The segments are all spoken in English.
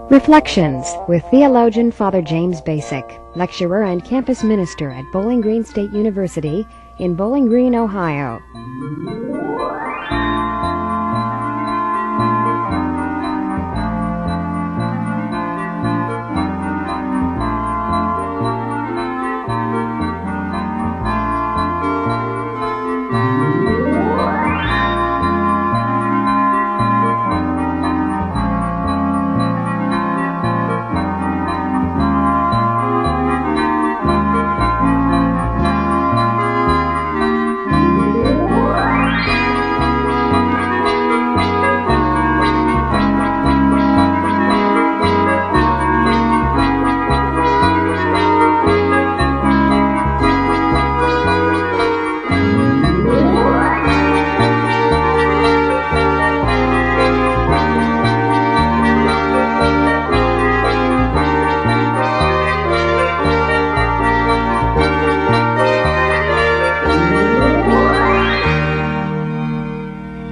Reflections with theologian Father James Bacik, lecturer and campus minister at Bowling Green State University in Bowling Green, Ohio.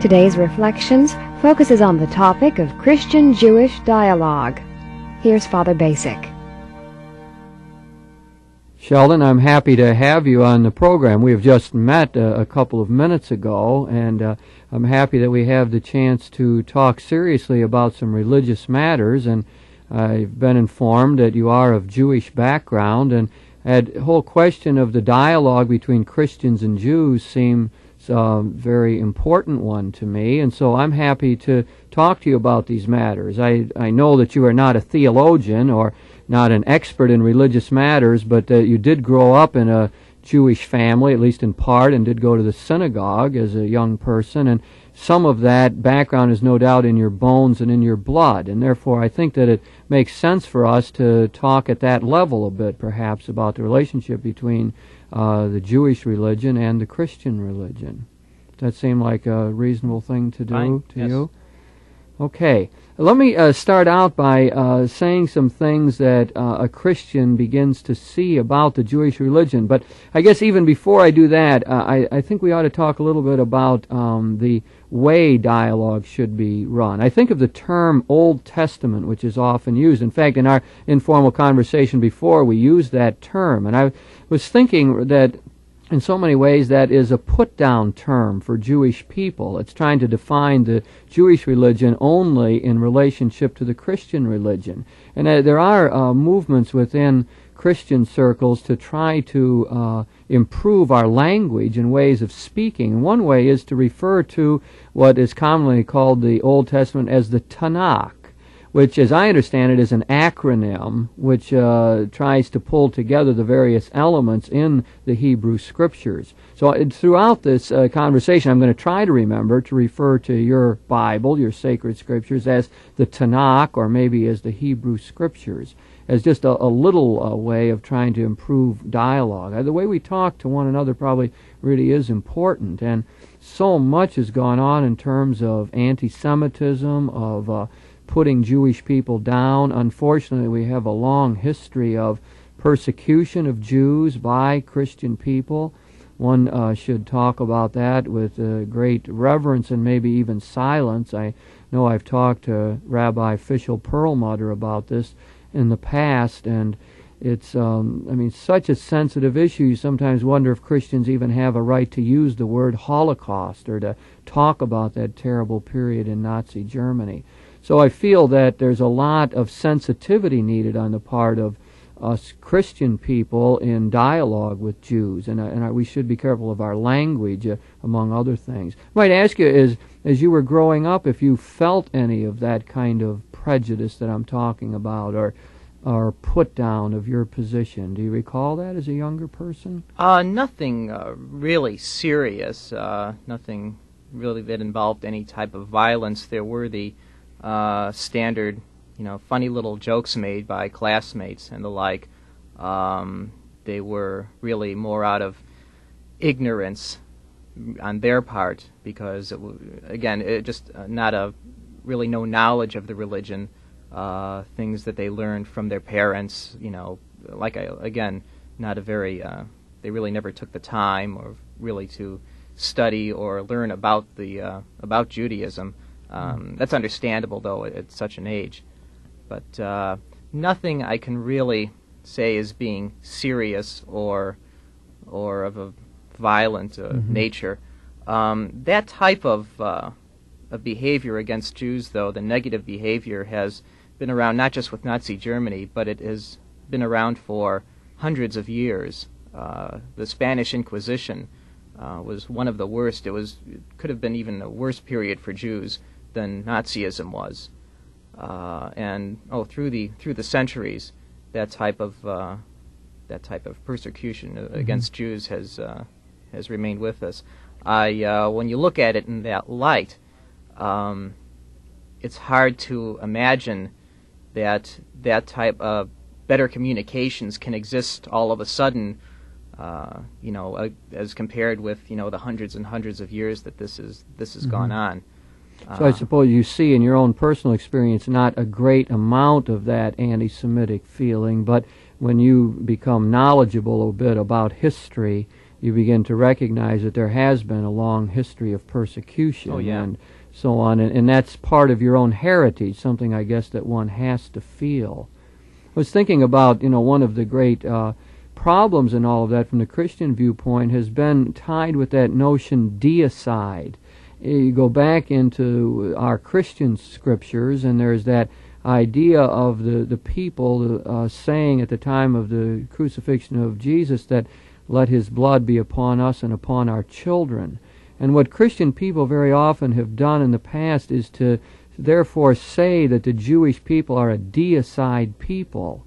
Today's Reflections focuses on the topic of Christian-Jewish dialogue. Here's Father Bacik. Sheldon, I'm happy to have you on the program. We have just met a couple of minutes ago, and I'm happy that we have the chance to talk seriously about some religious matters, and I've been informed that you are of Jewish background, and the whole question of the dialogue between Christians and Jews seems a very important one to me, and so I'm happy to talk to you about these matters. I know that you are not a theologian or not an expert in religious matters, but you did grow up in a Jewish family, at least in part, and did go to the synagogue as a young person, and some of that background is no doubt in your bones and in your blood, and therefore I think that it makes sense for us to talk at that level a bit, perhaps, about the relationship between the Jewish religion and the Christian religion. Does that seem like a reasonable thing to do to you? Okay. Let me start out by saying some things that a Christian begins to see about the Jewish religion. But I guess even before I do that, I think we ought to talk a little bit about the way dialogue should be run. I think of the term Old Testament, which is often used. In fact, in our informal conversation before, we used that term. And I was thinking that in so many ways that is a put-down term for Jewish people. It's trying to define the Jewish religion only in relationship to the Christian religion. And there are movements within Christian circles to try to improve our language and ways of speaking. One way is to refer to what is commonly called the Old Testament as the Tanakh, which, as I understand it, is an acronym which tries to pull together the various elements in the Hebrew Scriptures. So throughout this conversation, I'm going to try to remember to refer to your Bible, your sacred Scriptures, as the Tanakh, or maybe as the Hebrew Scriptures, as just a little way of trying to improve dialogue. The way we talk to one another probably really is important, and so much has gone on in terms of anti-Semitism, of putting Jewish people down. Unfortunately, we have a long history of persecution of Jews by Christian people. One should talk about that with great reverence and maybe even silence. I know I've talked to Rabbi Fischel Perlmutter about this in the past, and it's such a sensitive issue. You sometimes wonder if Christians even have a right to use the word Holocaust or to talk about that terrible period in Nazi Germany. So I feel that there's a lot of sensitivity needed on the part of us Christian people in dialogue with Jews, and we should be careful of our language, among other things. I might ask you, as you were growing up, if you felt any of that kind of prejudice that I'm talking about, or put down of your position. Do you recall that as a younger person? Nothing really serious, nothing really that involved any type of violence. There were the standard, funny little jokes made by classmates and the like. They were really more out of ignorance on their part, because, really no knowledge of the religion, things that they learned from their parents, they really never took the time or really to study or learn about Judaism. That's understandable, though, at such an age. but nothing I can really say as being serious or of a violent nature. That type of behavior against Jews, though, the negative behavior, has been around not just with Nazi Germany, but it has been around for hundreds of years. The Spanish Inquisition was one of the worst. It could have been even a worse period for Jews than Nazism was. And through the centuries, that type of persecution against Jews has remained with us. When you look at it in that light, it's hard to imagine that type of better communications can exist all of a sudden, as compared with the hundreds and hundreds of years that this has gone on. So I suppose you see in your own personal experience not a great amount of that anti-Semitic feeling, but when you become knowledgeable a bit about history, you begin to recognize that there has been a long history of persecution and so on, and that's part of your own heritage, something I guess that one has to feel. I was thinking about, one of the great problems in all of that from the Christian viewpoint has been tied with that notion deicide. You go back into our Christian scriptures, and there's that idea of the people saying at the time of the crucifixion of Jesus that let his blood be upon us and upon our children. And what Christian people very often have done in the past is to therefore say that the Jewish people are a deicide people,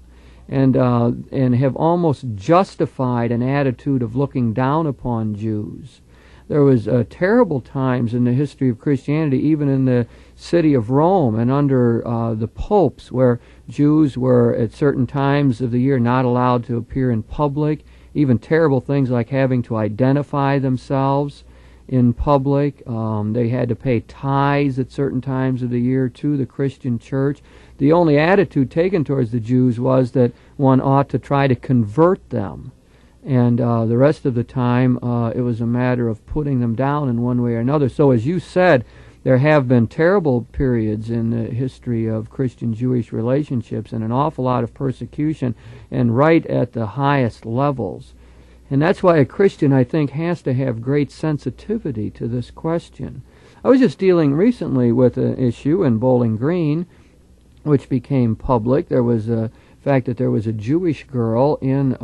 and have almost justified an attitude of looking down upon Jews. There was terrible times in the history of Christianity, even in the city of Rome and under the popes, where Jews were at certain times of the year not allowed to appear in public, even terrible things like having to identify themselves in public. They had to pay tithes at certain times of the year to the Christian church. The only attitude taken towards the Jews was that one ought to try to convert them. And the rest of the time, it was a matter of putting them down in one way or another. So as you said, there have been terrible periods in the history of Christian-Jewish relationships and an awful lot of persecution, and right at the highest levels. And that's why a Christian, I think, has to have great sensitivity to this question. I was just dealing recently with an issue in Bowling Green, which became public. There was a fact that there was a Jewish girl in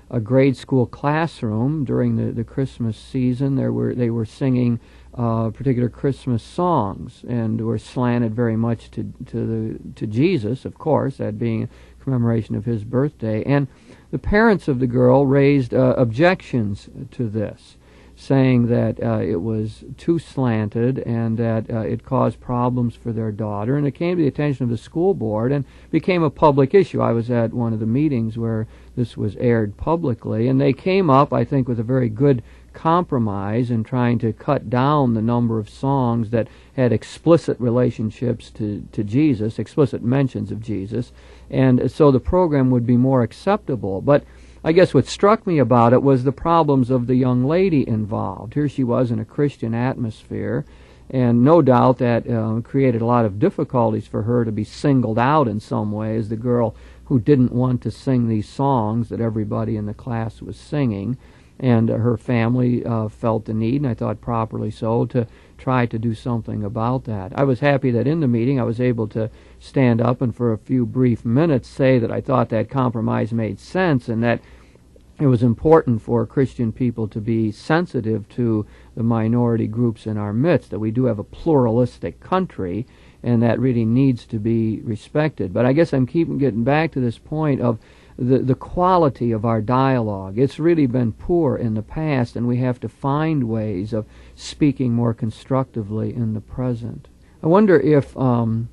a grade school classroom during the Christmas season. They were singing particular Christmas songs and were slanted very much to Jesus, of course, that being a commemoration of his birthday. And the parents of the girl raised objections to this, saying that it was too slanted and that it caused problems for their daughter. And it came to the attention of the school board and became a public issue. I was at one of the meetings where this was aired publicly, and they came up, I think, with a very good compromise in trying to cut down the number of songs that had explicit relationships to Jesus, explicit mentions of Jesus, and so the program would be more acceptable. But I guess what struck me about it was the problems of the young lady involved. Here she was in a Christian atmosphere, and no doubt that created a lot of difficulties for her to be singled out in some way as the girl who didn't want to sing these songs that everybody in the class was singing. And her family felt the need, and I thought properly so, to try to do something about that. I was happy that in the meeting I was able to stand up and for a few brief minutes say that I thought that compromise made sense and that it was important for Christian people to be sensitive to the minority groups in our midst, that we do have a pluralistic country and that really needs to be respected. But I guess I'm getting back to this point of the quality of our dialogue. It's really been poor in the past, and we have to find ways of speaking more constructively in the present. I wonder if, and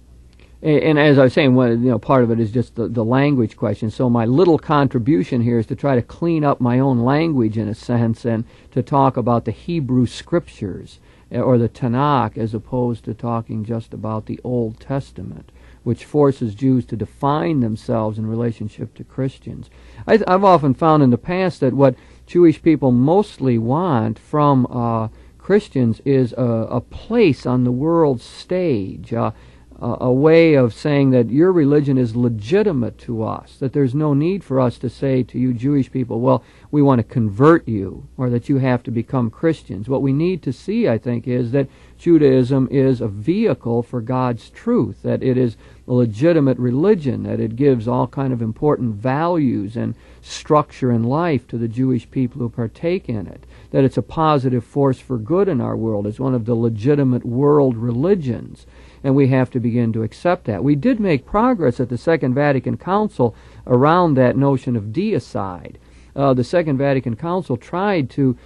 as I was saying, part of it is just the language question. So my little contribution here is to try to clean up my own language in a sense and to talk about the Hebrew Scriptures or the Tanakh as opposed to talking just about the Old Testament, which forces Jews to define themselves in relationship to Christians. I've often found in the past that what Jewish people mostly want from Christians is a place on the world stage, a way of saying that your religion is legitimate to us, that there's no need for us to say to you Jewish people, well, we want to convert you, or that you have to become Christians. What we need to see, I think, is that Judaism is a vehicle for God's truth, that it is a legitimate religion, that it gives all kind of important values and structure in life to the Jewish people who partake in it, that it's a positive force for good in our world. It's one of the legitimate world religions, and we have to begin to accept that. We did make progress at the Second Vatican Council around that notion of deicide. The Second Vatican Council tried to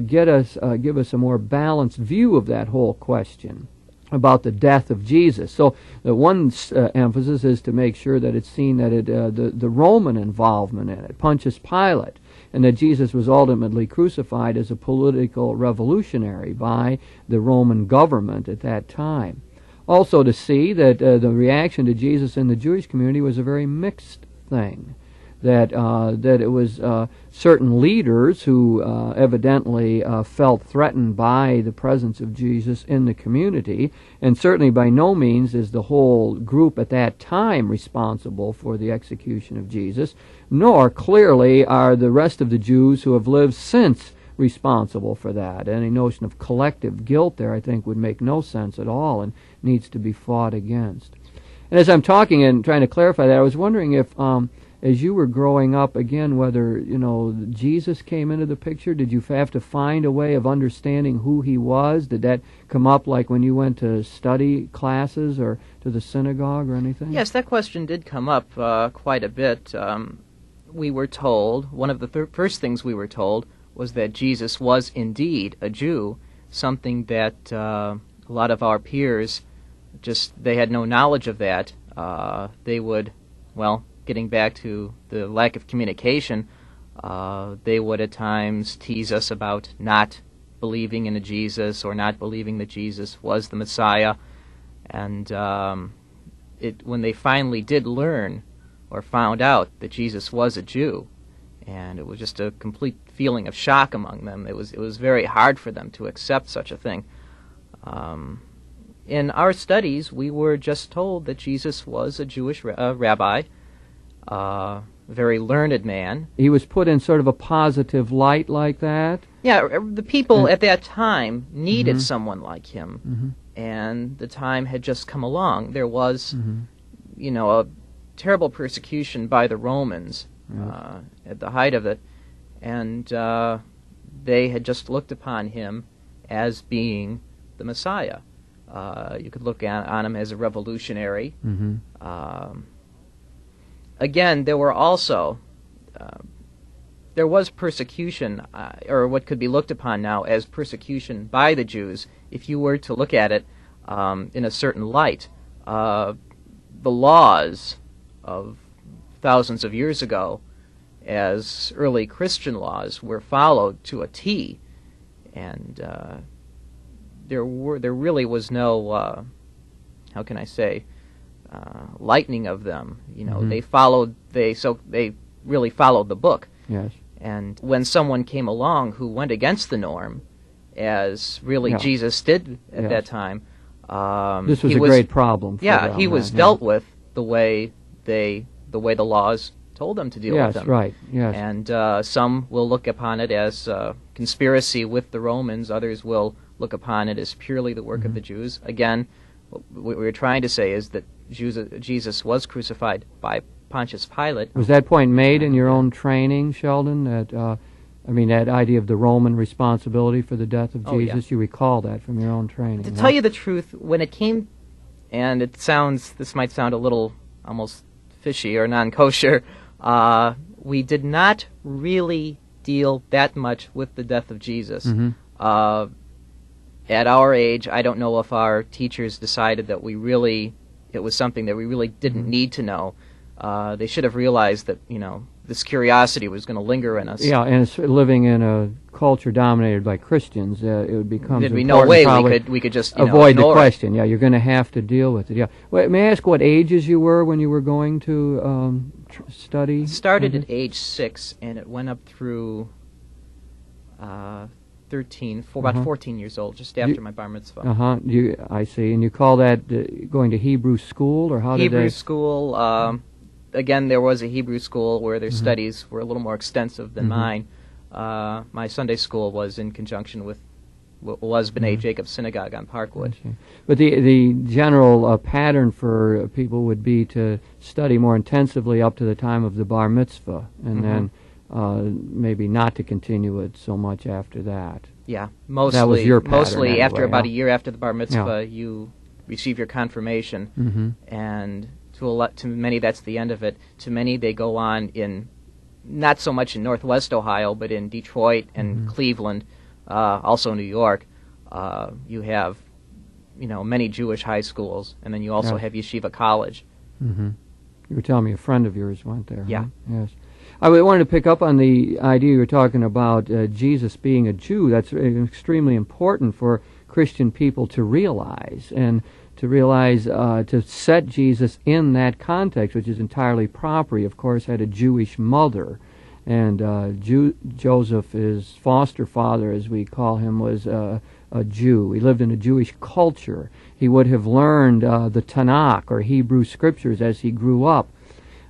give us a more balanced view of that whole question about the death of Jesus. So the one emphasis is to make sure that it's seen that the Roman involvement in it, Pontius Pilate, and that Jesus was ultimately crucified as a political revolutionary by the Roman government at that time. Also to see that the reaction to Jesus in the Jewish community was a very mixed thing. That it was certain leaders who evidently felt threatened by the presence of Jesus in the community, and certainly by no means is the whole group at that time responsible for the execution of Jesus, nor clearly are the rest of the Jews who have lived since responsible for that. Any notion of collective guilt there, I think, would make no sense at all and needs to be fought against. And as I'm talking and trying to clarify that, I was wondering if as you were growing up, again, whether, Jesus came into the picture, did you have to find a way of understanding who he was? Did that come up like when you went to study classes or to the synagogue or anything? Yes, that question did come up quite a bit. We were told, one of the first things we were told was that Jesus was indeed a Jew, something that a lot of our peers they had no knowledge of that. They would, getting back to the lack of communication, they would at times tease us about not believing in a Jesus or not believing that Jesus was the Messiah. And when they finally did learn or found out that Jesus was a Jew, and it was just a complete feeling of shock among them. It was very hard for them to accept such a thing. In our studies, we were just told that Jesus was a Jewish rabbi, a very learned man. He was put in sort of a positive light like that? Yeah, the people at that time needed someone like him, and the time had just come along. There was, a terrible persecution by the Romans at the height of it, and they had just looked upon him as being the Messiah. You could look on him as a revolutionary. Again, there were also there was persecution, or what could be looked upon now as persecution by the Jews, if you were to look at it in a certain light. The laws of thousands of years ago, as early Christian laws, were followed to a T, and there really was no how can I say lightening of them. They really followed the book. Yes. And when someone came along who went against the norm, as really Jesus did at that time, this was a great problem for them. He was dealt with the way the laws told them to deal with them. Yes, right. Yes. And some will look upon it as conspiracy with the Romans. Others will look upon it as purely the work of the Jews. Again, what we're trying to say is that Jesus was crucified by Pontius Pilate. Was that point made in your own training, Sheldon? That idea of the Roman responsibility for the death of Jesus? You recall that from your own training? To tell you the truth, when it came, and this might sound a little almost fishy or non-kosher, we did not really deal that much with the death of Jesus. At our age, I don't know if our teachers decided that it was something that we really didn't need to know. They should have realized that, this curiosity was going to linger in us. Yeah, and living in a culture dominated by Christians, it would become there'd be no way we could just avoid the question. It. Yeah, you're going to have to deal with it. Yeah. Well, may I ask what ages you were when you were going to study? It started at age 6, and it went up through about 14 years old, just after my bar mitzvah. I see. And you call that going to Hebrew school, or how did Hebrew that? school. Again, there was a Hebrew school where their studies were a little more extensive than mine. My Sunday school was in conjunction with B'nai Jacob Synagogue on Parkwood. But the general pattern for people would be to study more intensively up to the time of the bar mitzvah, and then maybe not to continue it so much after that. Yeah, mostly. That was your pattern, mostly anyway, after about huh? a year after the bar mitzvah, you receive your confirmation, and to many that's the end of it. To many, they go on in not so much in Northwest Ohio, but in Detroit and Cleveland. Also New York, you have, many Jewish high schools, and then you also have Yeshiva College. You were telling me a friend of yours went there. Yeah. Huh? Yes. I wanted to pick up on the idea you were talking about Jesus being a Jew. That's extremely important for Christian people to realize, and to set Jesus in that context, which is entirely proper. He, of course, had a Jewish mother. And Joseph, his foster father, as we call him, was a Jew. He lived in a Jewish culture. He would have learned the Tanakh, or Hebrew scriptures, as he grew up.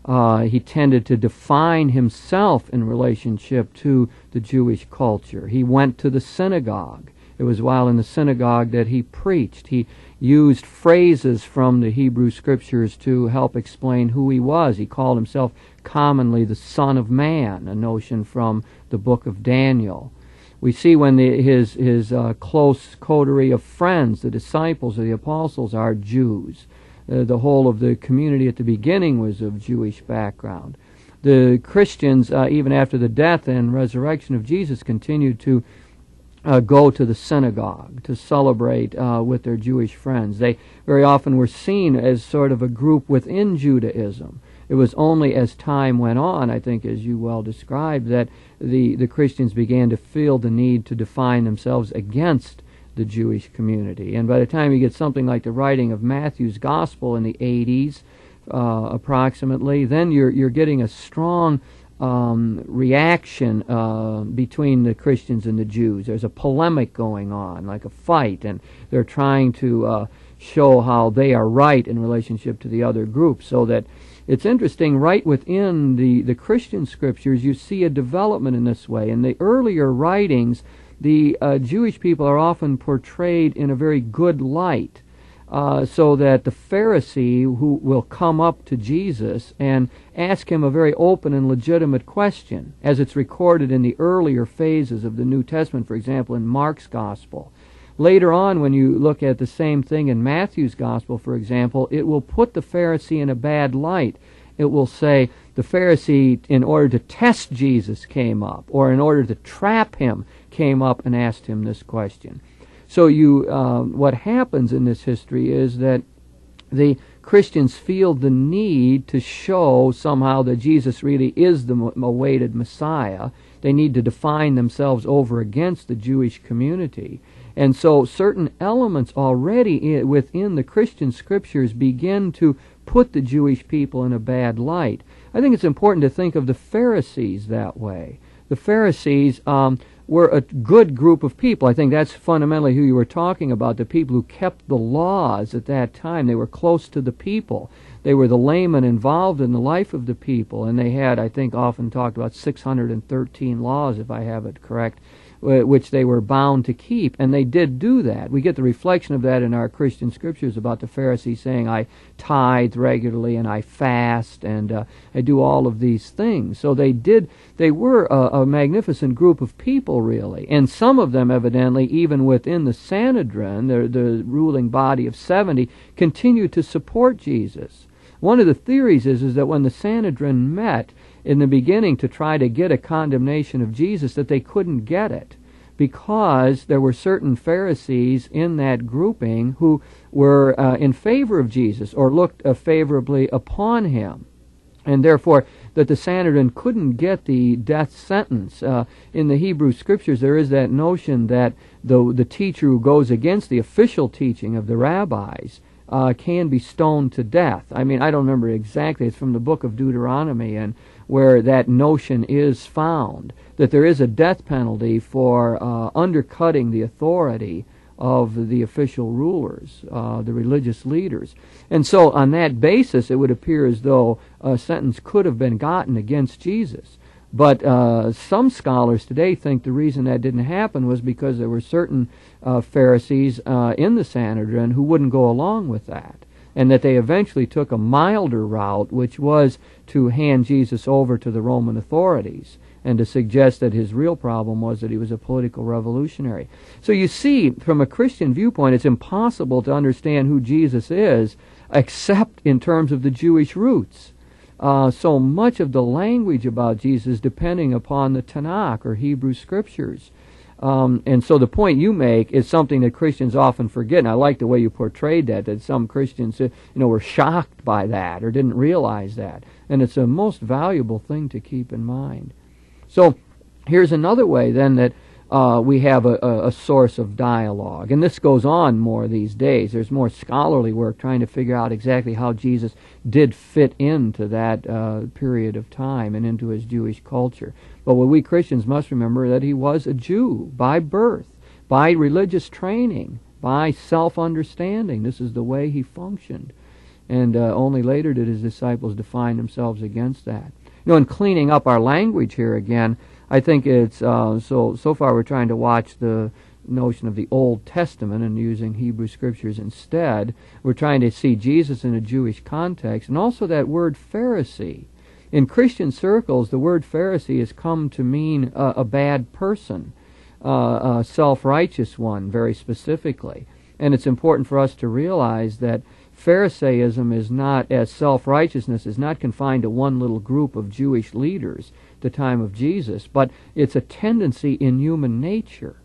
He tended to define himself in relationship to the Jewish culture. He went to the synagogue. It was while in the synagogue that he preached. He used phrases from the Hebrew scriptures to help explain who he was. He called himself commonly the Son of Man, a notion from the book of Daniel. We see when his close coterie of friends, the disciples or the apostles, are Jews. The whole of the community at the beginning was of Jewish background. The Christians, even after the death and resurrection of Jesus, continued to go to the synagogue to celebrate with their Jewish friends. They very often were seen as sort of a group within Judaism. It was only as time went on, I think, as you well described, that the Christians began to feel the need to define themselves against the Jewish community. And by the time you get something like the writing of Matthew's Gospel in the 80s, approximately, then you're getting a strong reaction between the Christians and the Jews. There's a polemic going on, like a fight, and they're trying to show how they are right in relationship to the other group. So that it's interesting, right within the Christian scriptures, you see a development in this way. In the earlier writings, the Jewish people are often portrayed in a very good light. So that the Pharisee who will come up to Jesus and ask him a very open and legitimate question, as it's recorded in the earlier phases of the New Testament, for example, in Mark's Gospel. Later on, when you look at the same thing in Matthew's Gospel, for example, it will put the Pharisee in a bad light. It will say the Pharisee, in order to test Jesus, came up, or in order to trap him, came up and asked him this question. So what happens in this history is that the Christians feel the need to show somehow that Jesus really is the awaited Messiah. They need to define themselves over against the Jewish community. And so certain elements already within the Christian scriptures begin to put the Jewish people in a bad light. I think it's important to think of the Pharisees that way. The Pharisees were a good group of people. I think that's fundamentally who you were talking about, the people who kept the laws at that time. They were close to the people. They were the laymen involved in the life of the people, and they had, I think, often talked about 613 laws, if I have it correct, which they were bound to keep, and they did do that. We get the reflection of that in our Christian scriptures about the Pharisees saying, I tithe regularly and I fast and I do all of these things. So they were a magnificent group of people, really, and some of them evidently, even within the Sanhedrin, the ruling body of 70, continued to support Jesus. One of the theories is that when the Sanhedrin met in the beginning to try to get a condemnation of Jesus, that they couldn't get it because there were certain Pharisees in that grouping who were in favor of Jesus or looked favorably upon him, and therefore that the Sanhedrin couldn't get the death sentence. In the Hebrew scriptures there is that notion that the teacher who goes against the official teaching of the rabbis can be stoned to death. I mean, I don't remember exactly. It's from the book of Deuteronomy, and where that notion is found, that there is a death penalty for undercutting the authority of the official rulers, the religious leaders. And so on that basis, it would appear as though a sentence could have been gotten against Jesus. But some scholars today think the reason that didn't happen was because there were certain Pharisees in the Sanhedrin who wouldn't go along with that, and that they eventually took a milder route, which was to hand Jesus over to the Roman authorities and to suggest that his real problem was that he was a political revolutionary. So you see, from a Christian viewpoint, it's impossible to understand who Jesus is except in terms of the Jewish roots. So much of the language about Jesus depending upon the Tanakh or Hebrew Scriptures. And so the point you make is something that Christians often forget, and I like the way you portrayed that some Christians were shocked by that or didn't realize that. And it's a most valuable thing to keep in mind. So here's another way then that we have a source of dialogue. And this goes on more these days. There's more scholarly work trying to figure out exactly how Jesus did fit into that period of time and into his Jewish culture. But what we Christians must remember that he was a Jew by birth, by religious training, by self-understanding. This is the way he functioned. And only later did his disciples define themselves against that. In cleaning up our language here again, I think it's so far we're trying to watch the notion of the Old Testament and using Hebrew Scriptures instead. We're trying to see Jesus in a Jewish context, and also that word Pharisee. In Christian circles, the word Pharisee has come to mean a bad person, a self-righteous one, very specifically. And it's important for us to realize that Pharisaism is not, as self-righteousness, is not confined to one little group of Jewish leaders at the time of Jesus, but it's a tendency in human nature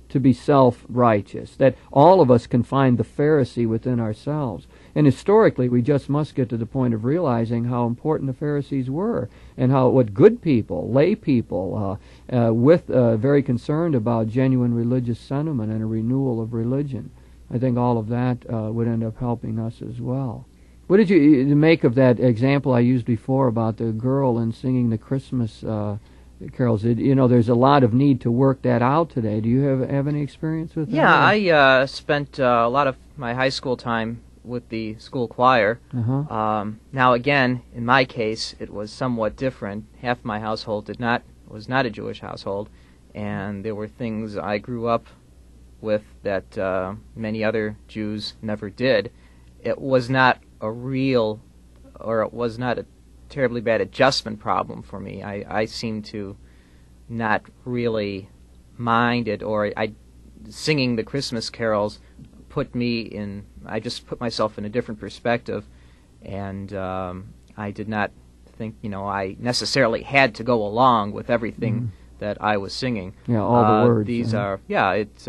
to be self-righteous, that all of us can find the Pharisee within ourselves. And historically, we just must get to the point of realizing how important the Pharisees were, and what good people, lay people, very concerned about genuine religious sentiment and a renewal of religion. I think all of that would end up helping us as well. What did you make of that example I used before about the girl and singing the Christmas carols? There's a lot of need to work that out today. Do you have any experience with that? Yeah, I spent a lot of my high school time with the school choir. Now again, in my case, it was somewhat different. Half my household was not a Jewish household, and there were things I grew up with that many other Jews never did. It was not it was not a terribly bad adjustment problem for me. I seem to not really mind it, or singing the Christmas carols I just put myself in a different perspective, and I did not think, I necessarily had to go along with everything that I was singing. Yeah, all the words. These are, it's...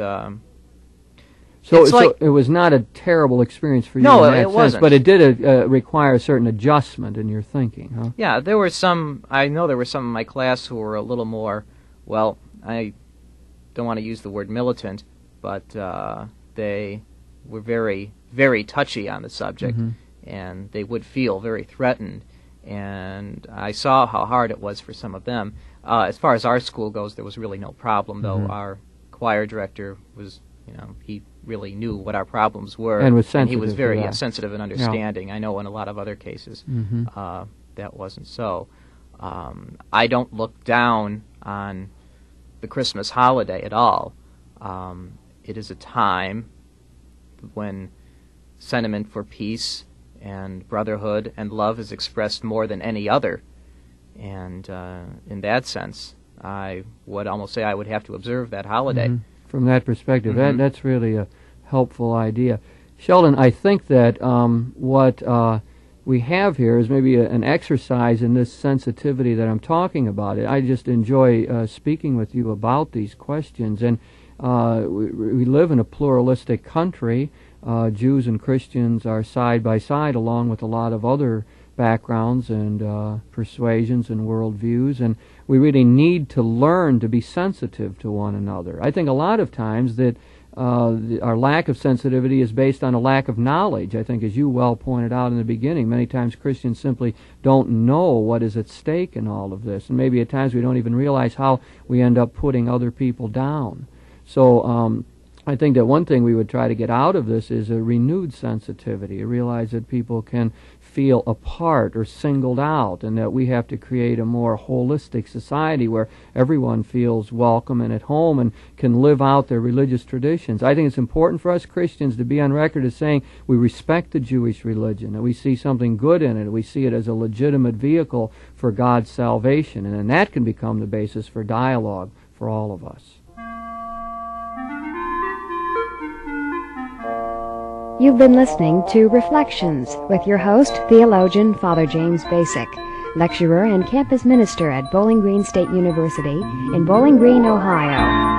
So it was not a terrible experience for you in that sense, wasn't. But it did require a certain adjustment in your thinking, huh? Yeah, I know there were some in my class who were a little more, I don't want to use the word militant, but they were very, very touchy on the subject, and they would feel very threatened, and I saw how hard it was for some of them. As far as our school goes, there was really no problem, though. Our choir director was, he really knew what our problems were, and was sensitive. And he was very sensitive and understanding. I know in a lot of other cases that wasn't so. I don't look down on the Christmas holiday at all. It is a time when sentiment for peace and brotherhood and love is expressed more than any other. And in that sense, I would almost say I would have to observe that holiday. From that perspective, that's really a helpful idea. Sheldon, I think that what we have here is maybe an exercise in this sensitivity that I'm talking about. I just enjoy speaking with you about these questions. And we live in a pluralistic country. Jews and Christians are side by side, along with a lot of other backgrounds and persuasions and worldviews, and we really need to learn to be sensitive to one another. I think a lot of times that our lack of sensitivity is based on a lack of knowledge. I think, as you well pointed out in the beginning, many times Christians simply don't know what is at stake in all of this. And maybe at times we don't even realize how we end up putting other people down. So I think that one thing we would try to get out of this is a renewed sensitivity, realize that people can feel apart or singled out, and that we have to create a more holistic society where everyone feels welcome and at home and can live out their religious traditions. I think it's important for us Christians to be on record as saying we respect the Jewish religion, that we see something good in it, we see it as a legitimate vehicle for God's salvation, and then that can become the basis for dialogue for all of us. You've been listening to Reflections with your host, theologian Father James Bacik, lecturer and campus minister at Bowling Green State University in Bowling Green, Ohio.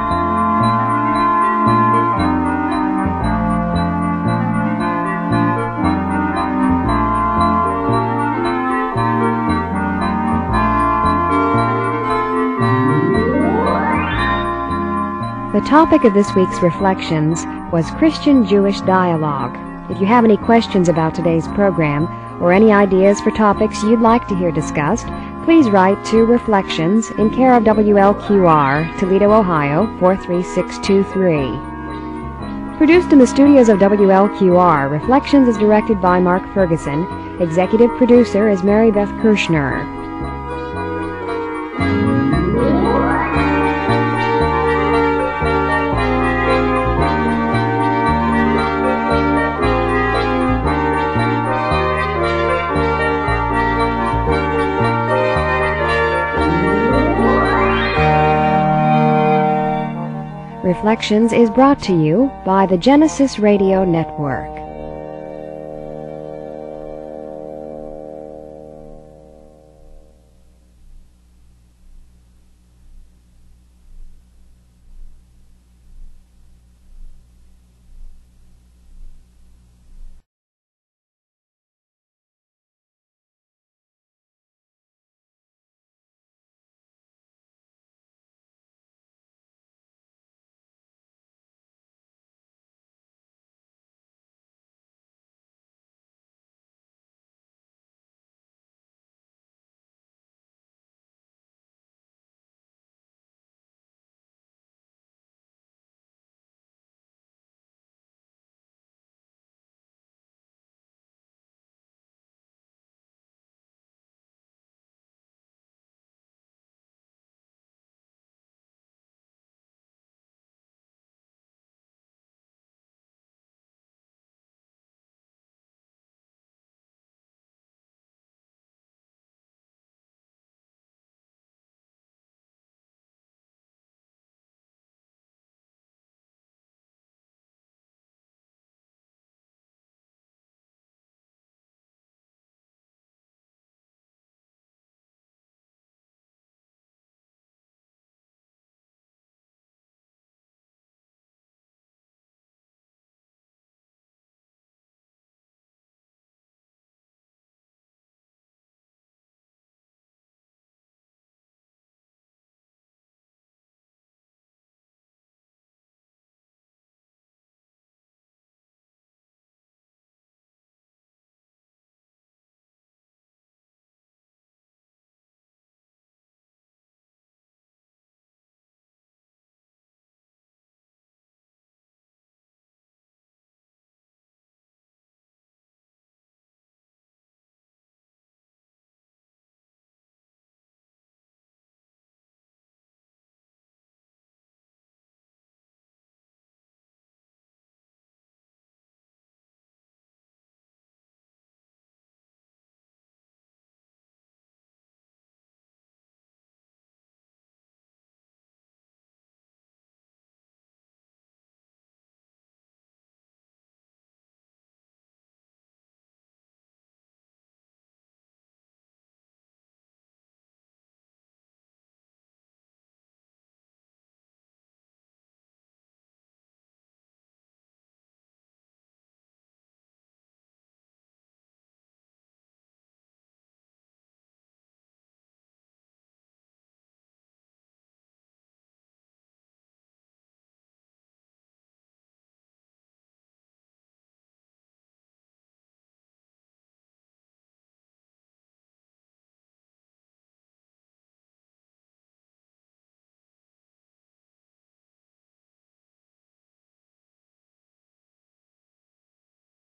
The topic of this week's Reflections was Christian-Jewish dialogue. If you have any questions about today's program or any ideas for topics you'd like to hear discussed, please write to Reflections in care of WLQR, Toledo, Ohio 43623. Produced in the studios of WLQR, Reflections is directed by Mark Ferguson. Executive producer is Mary Beth Kirchner. Reflections is brought to you by the Genesis Radio Network.